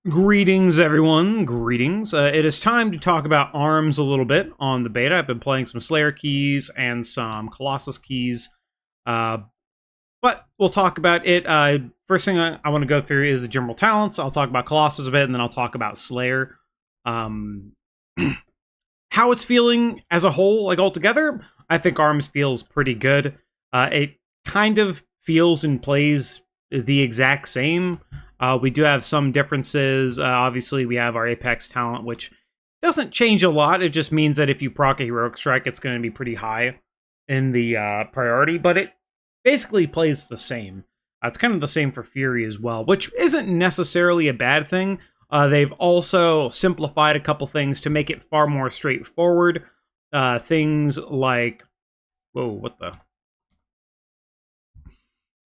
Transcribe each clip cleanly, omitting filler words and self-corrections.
Greetings, everyone. Greetings. It is time to talk about arms a little bit on the beta. I've been playing some Slayer keys and some Colossus keys, uh, but we'll talk about it. First thing I want to go through is the general talents. I'll talk about Colossus a bit, and then I'll talk about Slayer. Um, how it's feeling as a whole, like altogether, I think arms feels pretty good. It kind of feels and plays the exact same. We do have some differences. Obviously, we have our Apex talent, which doesn't change a lot. It just means that if you proc a Heroic Strike, it's going to be pretty high in the priority, but it basically plays the same. It's kind of the same for Fury as well, which isn't necessarily a bad thing. They've also simplified a couple things to make it far more straightforward. Things like... Whoa, what the...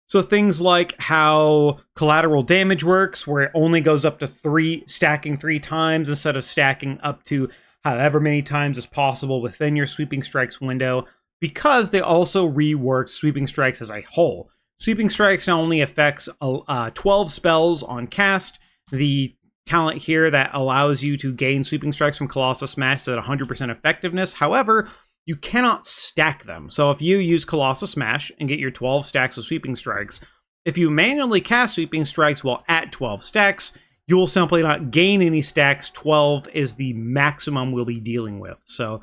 So things like how collateral damage works, where it only goes up to stacking 3 times instead of stacking up to however many times as possible within your sweeping strikes window, because they also reworked sweeping strikes as a whole. Sweeping strikes now only affects 12 spells on cast. The talent here that allows you to gain sweeping strikes from Colossus Smash at 100% effectiveness. However, you cannot stack them. So if you use Colossus Smash and get your 12 stacks of Sweeping Strikes, if you manually cast Sweeping Strikes while at 12 stacks, you will simply not gain any stacks. 12 is the maximum we'll be dealing with. So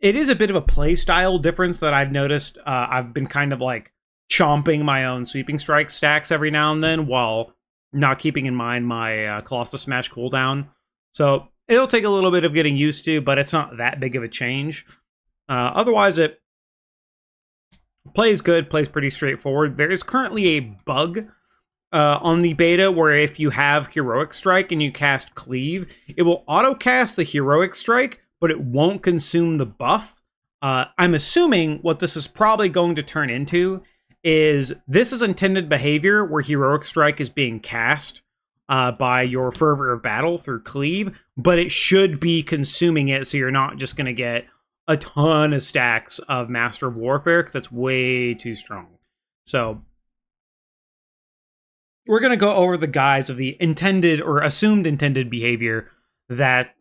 it is a bit of a playstyle difference that I've noticed. I've been kind of like chomping my own Sweeping Strike stacks every now and then while not keeping in mind my Colossus Smash cooldown. So it'll take a little bit of getting used to, but it's not that big of a change. Otherwise, it plays good, plays pretty straightforward. There is currently a bug on the beta where if you have Heroic Strike and you cast Cleave, it will auto-cast the Heroic Strike, but it won't consume the buff. I'm assuming what this is probably going to turn into is this is intended behavior where Heroic Strike is being cast by your Fervor of Battle through Cleave, but it should be consuming it, so you're not just going to get a ton of stacks of Master of Warfare, because that's way too strong. So we're going to go over the guise of the intended or assumed intended behavior that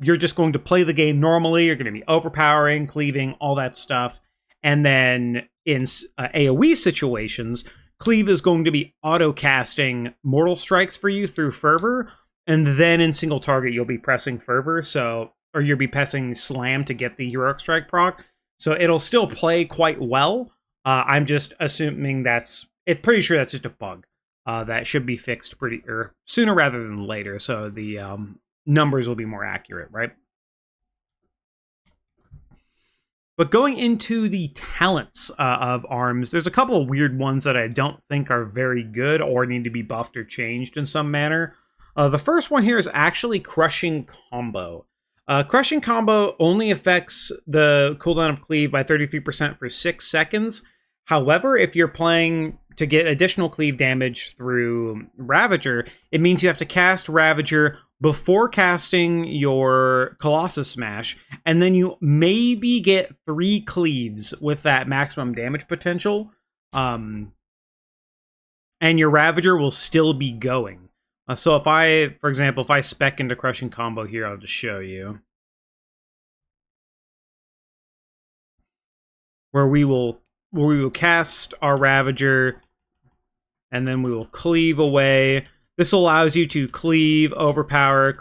you're just going to play the game normally. You're going to be overpowering, cleaving, all that stuff. And then in AoE situations, Cleave is going to be auto-casting Mortal Strikes for you through Fervor. And then in single target, you'll be pressing Fervor. Or you'll be pressing Slam to get the Heroic Strike proc. So it'll still play quite well. I'm just assuming pretty sure that's just a bug. That should be fixed sooner rather than later, so the numbers will be more accurate, right? But going into the talents of arms, there's a couple of weird ones that I don't think are very good or need to be buffed or changed in some manner. The first one here is actually Crushing Combo. Crushing Combo only affects the cooldown of Cleave by 33% for 6 seconds. However, if you're playing to get additional Cleave damage through Ravager, it means you have to cast Ravager before casting your Colossus Smash, and then you maybe get 3 Cleaves with that maximum damage potential, and your Ravager will still be going. So for example, if I spec into Crushing Combo here, I'll just show you. Where we will cast our Ravager, and then we will cleave away. This allows you to cleave, overpower,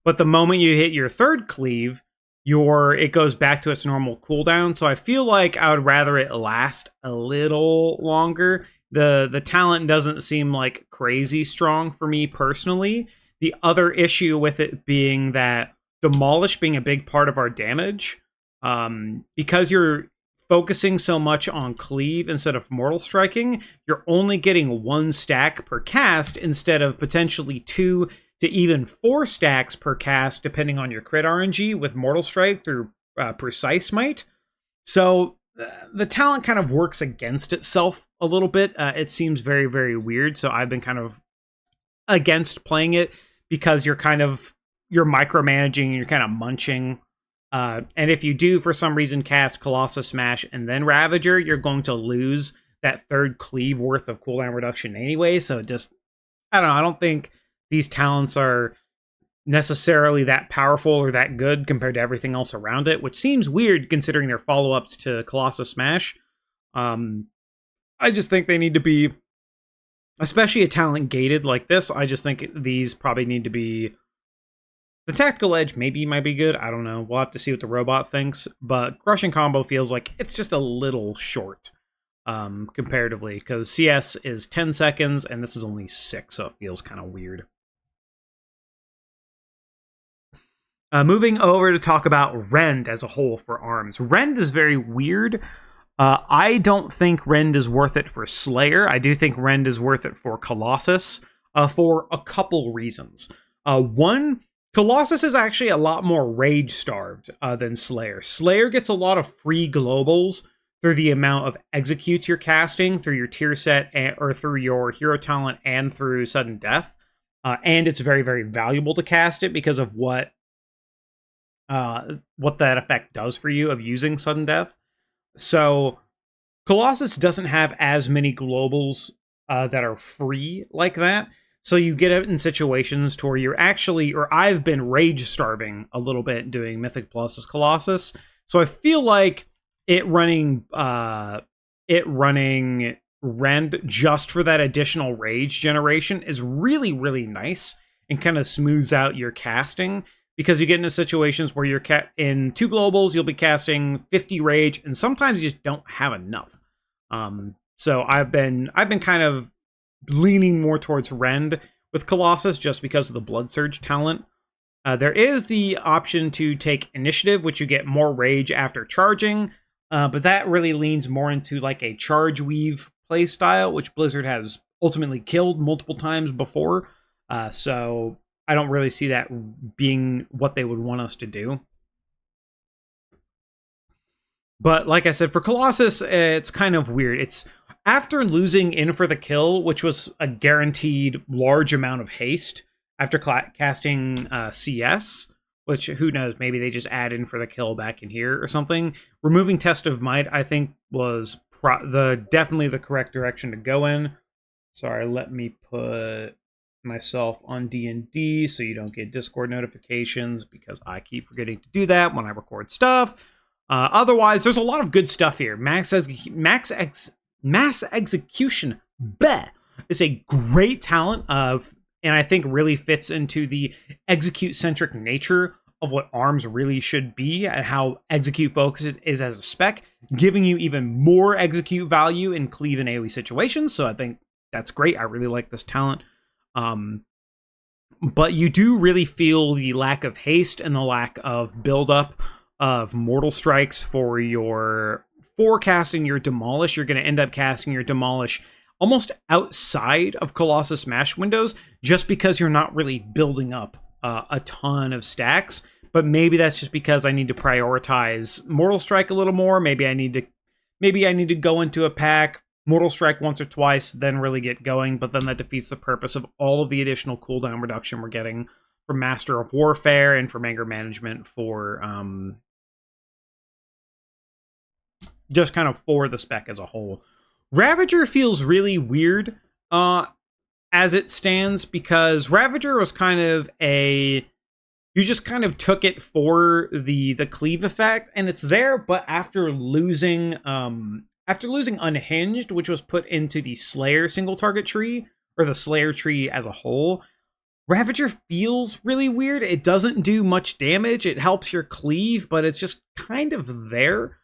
but the moment you hit your 3rd cleave, it goes back to its normal cooldown. So I feel like I would rather it last a little longer. The talent doesn't seem like crazy strong for me personally. The other issue with it being that Demolish being a big part of our damage, because you're focusing so much on Cleave instead of Mortal Striking, you're only getting 1 stack per cast instead of potentially 2 to even 4 stacks per cast, depending on your crit RNG with Mortal Strike through Precise Might. So the talent kind of works against itself a little bit. It seems very, very weird. So I've been kind of against playing it because you're micromanaging and you're kind of munching. And if you do, for some reason, cast Colossus Smash and then Ravager, you're going to lose that 3rd cleave worth of cooldown reduction anyway. So I don't know. I don't think these talents are necessarily that powerful or that good compared to everything else around it, which seems weird considering their follow-ups to Colossus Smash. I just think they need to be, especially a talent gated like this, I just think these probably need to be, the tactical edge maybe might be good, I don't know, we'll have to see what the robot thinks, but crushing combo feels like it's just a little short comparatively, because CS is 10 seconds and this is only 6, so it feels kind of weird. Moving over to talk about Rend as a whole for arms. Rend is very weird. I don't think Rend is worth it for Slayer. I do think Rend is worth it for Colossus for a couple reasons. One, Colossus is actually a lot more rage-starved than Slayer. Slayer gets a lot of free globals through the amount of executes you're casting, through your tier set, or through your hero talent, and through sudden death. And it's very, very valuable to cast it because of what that effect does for you of using sudden death. So Colossus doesn't have as many globals that are free like that. So you get it in situations to where you're actually, or I've been rage starving a little bit doing Mythic Plus as Colossus. So I feel like it running Rend just for that additional rage generation is really, really nice and kind of smooths out your casting, because you get into situations where you're in 2 globals, you'll be casting 50 rage, and sometimes you just don't have enough. So I've been kind of leaning more towards Rend with Colossus just because of the Blood Surge talent. There is the option to take Initiative, which you get more rage after charging, but that really leans more into like a Charge Weave playstyle, which Blizzard has ultimately killed multiple times before. So I don't really see that being what they would want us to do. But like I said, for Colossus, it's kind of weird. It's after losing In for the Kill, which was a guaranteed large amount of haste after casting CS, which who knows, maybe they just add In for the Kill back in here or something. Removing Test of Might, I think, was definitely the correct direction to go in. Sorry, let me put myself on D&D so you don't get Discord notifications, because I keep forgetting to do that when I record stuff. Otherwise, there's a lot of good stuff here. Mass Execution is a great talent and I think really fits into the execute-centric nature of what arms really should be and how execute focused it is as a spec, giving you even more execute value in cleave and AoE situations. So I think that's great. I really like this talent. But you do really feel the lack of haste and the lack of buildup of Mortal Strikes for casting your Demolish. You're going to end up casting your Demolish almost outside of Colossus Smash windows, just because you're not really building up a ton of stacks. But maybe that's just because I need to prioritize Mortal Strike a little more. Maybe I need to go into a pack, Mortal Strike once or twice, then really get going. But then that defeats the purpose of all of the additional cooldown reduction we're getting from Master of Warfare and from Anger Management for just kind of for the spec as a whole. Ravager feels really weird as it stands, because Ravager was kind of you just kind of took it for the cleave effect, and it's there, but after losing Unhinged, which was put into the Slayer single target tree, or the Slayer tree as a whole, Ravager feels really weird. It doesn't do much damage. It helps your cleave, but it's just kind of there.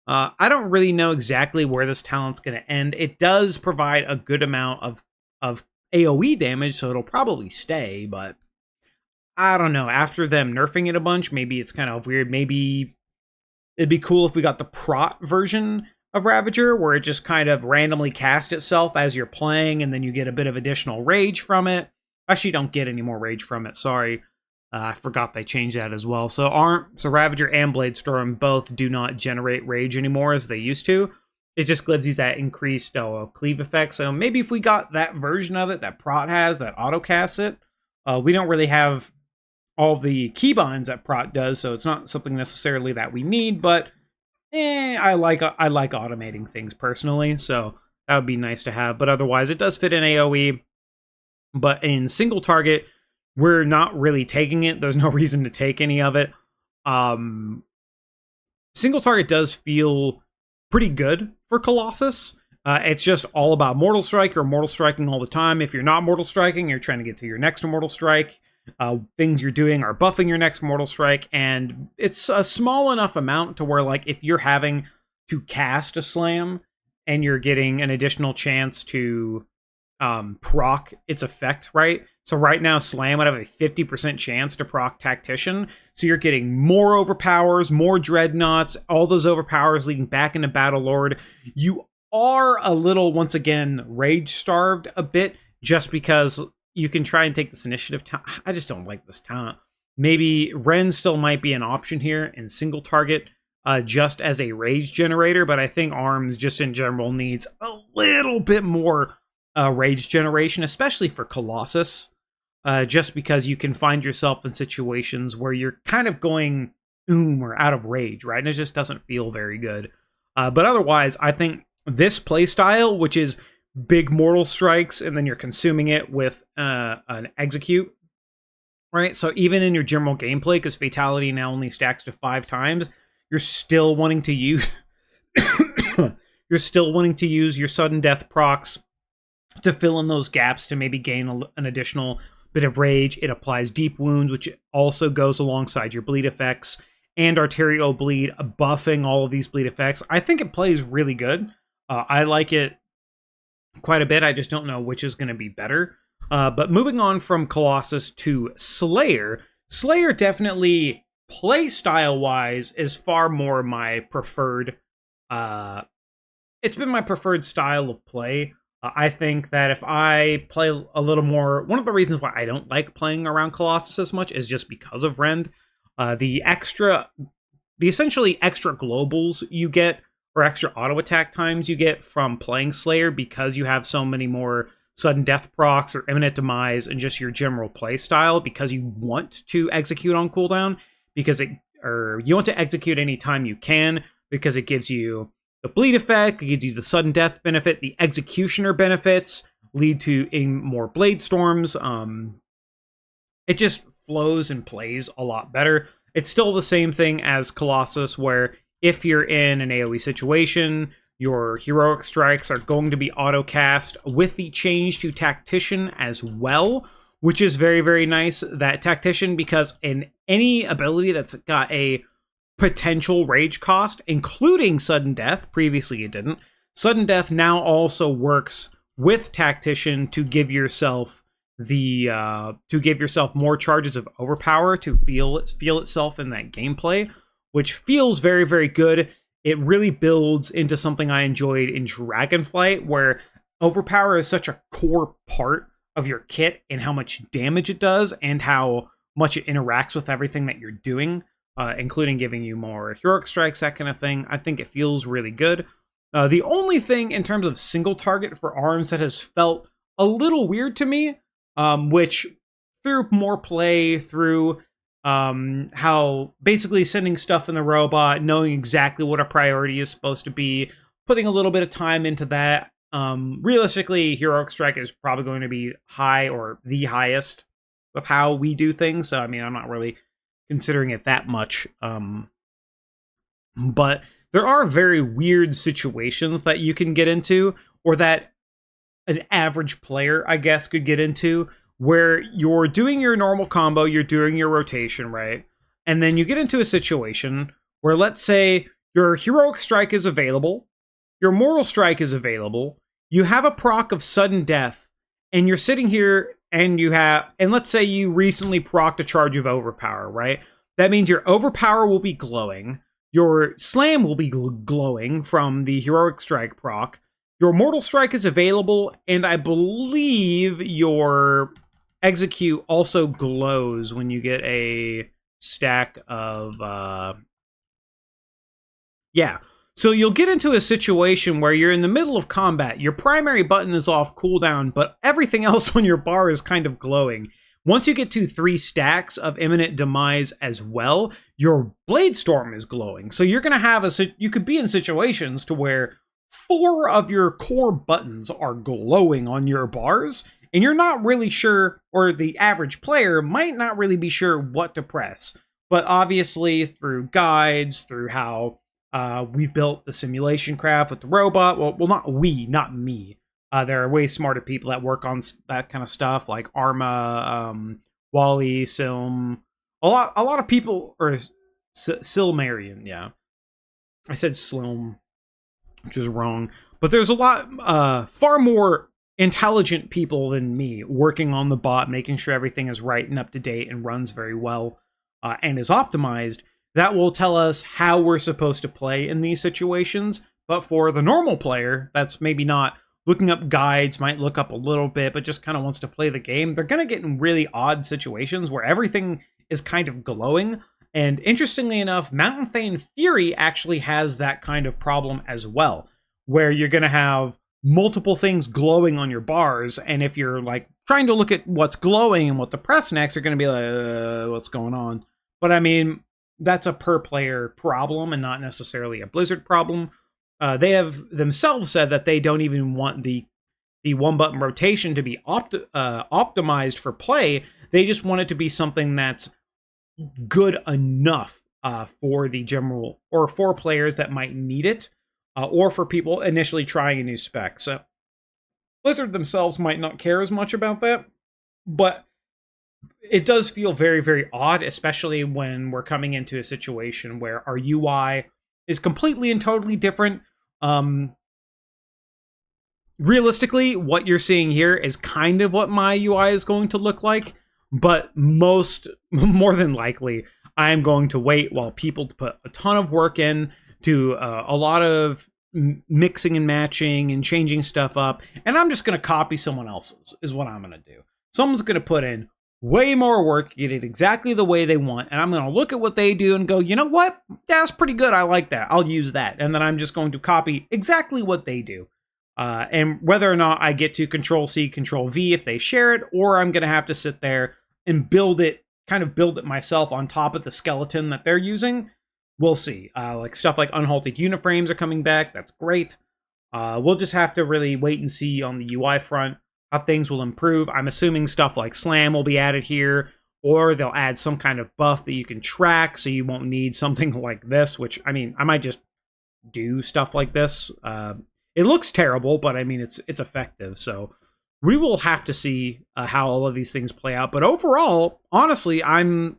I don't really know exactly where this talent's going to end. It does provide a good amount of AoE damage, so it'll probably stay, but I don't know. After them nerfing it a bunch, maybe it's kind of weird. Maybe it'd be cool if we got the prot version of Ravager, where it just kind of randomly casts itself as you're playing, and then you get a bit of additional rage from it. Actually, you don't get any more rage from it, sorry. I forgot they changed that as well. So Ravager and Bladestorm both do not generate rage anymore as they used to. It just gives you that increased cleave effect. So maybe if we got that version of it that Prot has, that auto-casts it, we don't really have all the keybinds that Prot does, so it's not something necessarily that we need, but I like automating things personally, so that would be nice to have. But otherwise, it does fit in AoE. But in single target, we're not really taking it. There's no reason to take any of it. Single target does feel pretty good for Colossus. It's just all about Mortal Strike. You're Mortal Striking all the time. If you're not Mortal Striking, you're trying to get to your next Mortal Strike. Things you're doing are buffing your next Mortal Strike, and it's a small enough amount to where, like, if you're having to cast a slam and you're getting an additional chance to proc its effect, right? So right now, Slam would have a 50% chance to proc Tactician. So you're getting more overpowers, more Dreadnoughts, all those overpowers leading back into Battle Lord. You are a little, once again, rage-starved a bit, just because you can try and take this initiative. I just don't like this talent. Maybe Rend still might be an option here in single target, just as a rage generator, but I think Arms just in general needs a little bit more rage generation, especially for Colossus, just because you can find yourself in situations where you're kind of going or out of rage, right? And it just doesn't feel very good. But otherwise, I think this playstyle, which is big mortal strikes and then you're consuming it with an execute, right? So even in your general gameplay, because fatality now only stacks to 5 times, you're still wanting to use your sudden death procs to fill in those gaps, to maybe gain an additional bit of rage. It applies deep wounds, which also goes alongside your bleed effects, and arterial bleed, buffing all of these bleed effects. I think it plays really good. I like it quite a bit. I just don't know which is going to be better. But moving on from Colossus to Slayer, Slayer definitely, play style wise, is far more my preferred. It's been my preferred style of play. I think that if I play a little more, one of the reasons why I don't like playing around Colossus as much is just because of Rend. The essentially extra globals you get, or extra auto attack times you get from playing Slayer, because you have so many more sudden death procs or imminent demise and just your general play style, because you want to execute on cooldown, you want to execute anytime you can, because it gives you the bleed effect, it gives you the sudden death benefit, the executioner benefits lead to more blade storms. It just flows and plays a lot better. It's still the same thing as Colossus, where if you're in an AoE situation, your heroic strikes are going to be auto-cast with the change to Tactician as well, which is very, very nice. That Tactician, because in any ability that's got a potential rage cost, including sudden death, previously it didn't, sudden death now also works with Tactician to give yourself more charges of overpower to feel itself in that gameplay, which feels very, very good. It really builds into something I enjoyed in Dragonflight, where overpower is such a core part of your kit and how much damage it does and how much it interacts with everything that you're doing, including giving you more heroic strikes, that kind of thing. I think it feels really good. The only thing in terms of single target for Arms that has felt a little weird to me, which through more play, through how basically sending stuff in the robot, knowing exactly what a priority is supposed to be, putting a little bit of time into that. Realistically, Heroic Strike is probably going to be high, or the highest, with how we do things. So, I mean, I'm not really considering it that much. But there are very weird situations that you can get into, or that an average player, I guess, could get into, where you're doing your normal combo, you're doing your rotation, right? And then you get into a situation where, let's say, your Heroic Strike is available, your Mortal Strike is available, you have a proc of sudden death, and you're sitting here and let's say you recently procced a charge of overpower, right? That means your overpower will be glowing, your slam will be glowing from the Heroic Strike proc, your Mortal Strike is available, and I believe your execute also glows when you get a stack of so you'll get into a situation where you're in the middle of combat, your primary button is off cooldown, but everything else on your bar is kind of glowing. Once you get to 3 stacks of imminent demise as well, your blade storm is glowing. So you're going to have you could be in situations to where 4 of your core buttons are glowing on your bars, and you're not really sure, or the average player might not really be sure what to press. But obviously, through guides, through how we've built the simulation craft with the robot, well, not me. There are way smarter people that work on that kind of stuff, like Arma, Wally, Silm, a lot of people, or Silmarian, yeah. I said Slilm, which is wrong. But there's a lot, far more intelligent people than me working on the bot, making sure everything is right and up to date and runs very well and is optimized. That will tell us how we're supposed to play in these situations. But for the normal player, that's maybe not looking up guides, might look up a little bit, but just kind of wants to play the game, they're going to get in really odd situations where everything is kind of glowing. And interestingly enough, Mountain Thane Fury actually has that kind of problem as well, where you're going to have multiple things glowing on your bars, and if you're like trying to look at what's glowing and what to press next, you're going to be like, what's going on? But I mean, that's a per player problem and not necessarily a Blizzard problem. They have themselves said that they don't even want the one button rotation to be optimized for play. They just want it to be something that's good enough for the general, or for players that might need it, or for people initially trying a new spec. So Blizzard themselves might not care as much about that, but it does feel very, very odd, especially when we're coming into a situation where our UI is completely and totally different. Realistically, what you're seeing here is kind of what my UI is going to look like, but more than likely, I'm going to wait while people put a ton of work in to a lot of mixing and matching and changing stuff up, and I'm just going to copy someone else's, is what I'm going to do. Someone's going to put in way more work, get it exactly the way they want, and I'm going to look at what they do and go, you know what? That's pretty good. I like that. I'll use that. And then I'm just going to copy exactly what they do. And whether or not I get to Control-C, Control-V if they share it, or I'm going to have to sit there and build it myself on top of the skeleton that they're using, we'll see. Like stuff like unhalted unit frames are coming back. That's great. We'll just have to really wait and see on the UI front how things will improve. I'm assuming stuff like Slam will be added here, or they'll add some kind of buff that you can track so you won't need something like this, which, I mean, I might just do stuff like this. It looks terrible, but I mean, it's effective. So we will have to see how all of these things play out. But overall, honestly, Arms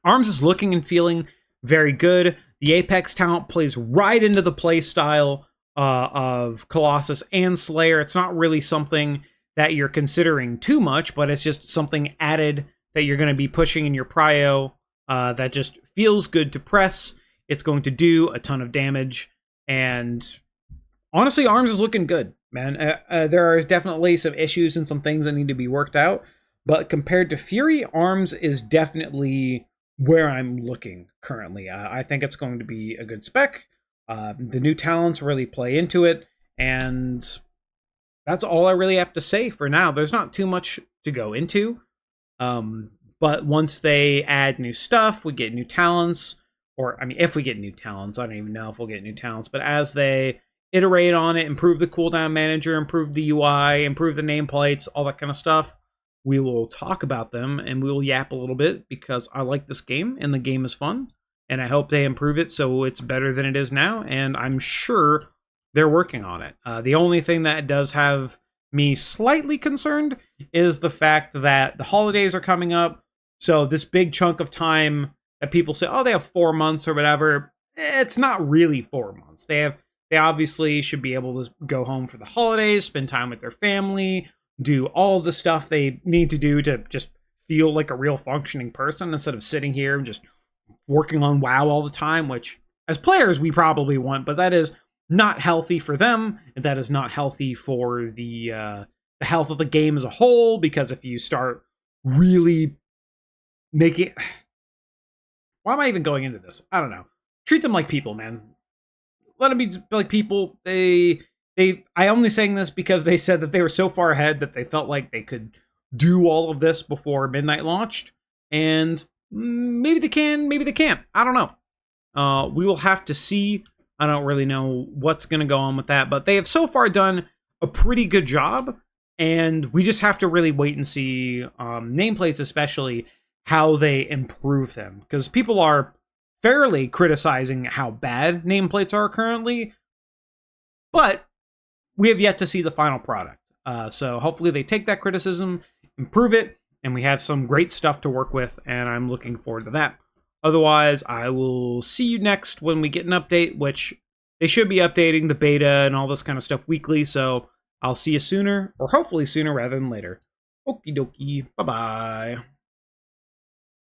is looking and feeling very good. The Apex talent plays right into the play style of Colossus and Slayer. It's not really something that you're considering too much, but it's just something added that you're going to be pushing in your prio that just feels good to press. It's going to do a ton of damage, and honestly, Arms is looking good, man. There are definitely some issues and some things that need to be worked out, but compared to Fury, Arms is definitely where I'm looking currently. I think it's going to be a good spec. The new talents really play into it, and that's all I really have to say for now. There's not too much to go into, but once they add new stuff, we get new talents, or, I mean, if we get new talents, I don't even know if we'll get new talents, but as they iterate on it, improve the cooldown manager, improve the UI, improve the nameplates, all that kind of stuff, we will talk about them, and we will yap a little bit, because I like this game, and the game is fun, and I hope they improve it so it's better than it is now, and I'm sure they're working on it. The only thing that does have me slightly concerned is the fact that the holidays are coming up, so this big chunk of time that people say, oh, they have 4 months or whatever, it's not really 4 months. They obviously should be able to go home for the holidays, spend time with their family, do all of the stuff they need to do to just feel like a real functioning person instead of sitting here and just working on WoW all the time, which as players we probably want, but that is not healthy for them, and that is not healthy for the health of the game as a whole, because if you start really making... Why am I even going into this? I don't know. Treat them like people, man. Let them be like people. I only saying this because they said that they were so far ahead that they felt like they could do all of this before Midnight launched, and maybe they can, maybe they can't. I don't know. We will have to see. I don't really know what's going to go on with that, but they have so far done a pretty good job And we just have to really wait and see, nameplates especially, how they improve them. Because people are fairly criticizing how bad nameplates are currently, but we have yet to see the final product. So hopefully they take that criticism, improve it, and we have some great stuff to work with, and I'm looking forward to that. Otherwise, I will see you next when we get an update, which they should be updating the beta and all this kind of stuff weekly, so I'll see you sooner, or hopefully sooner rather than later. Okie dokie, bye-bye.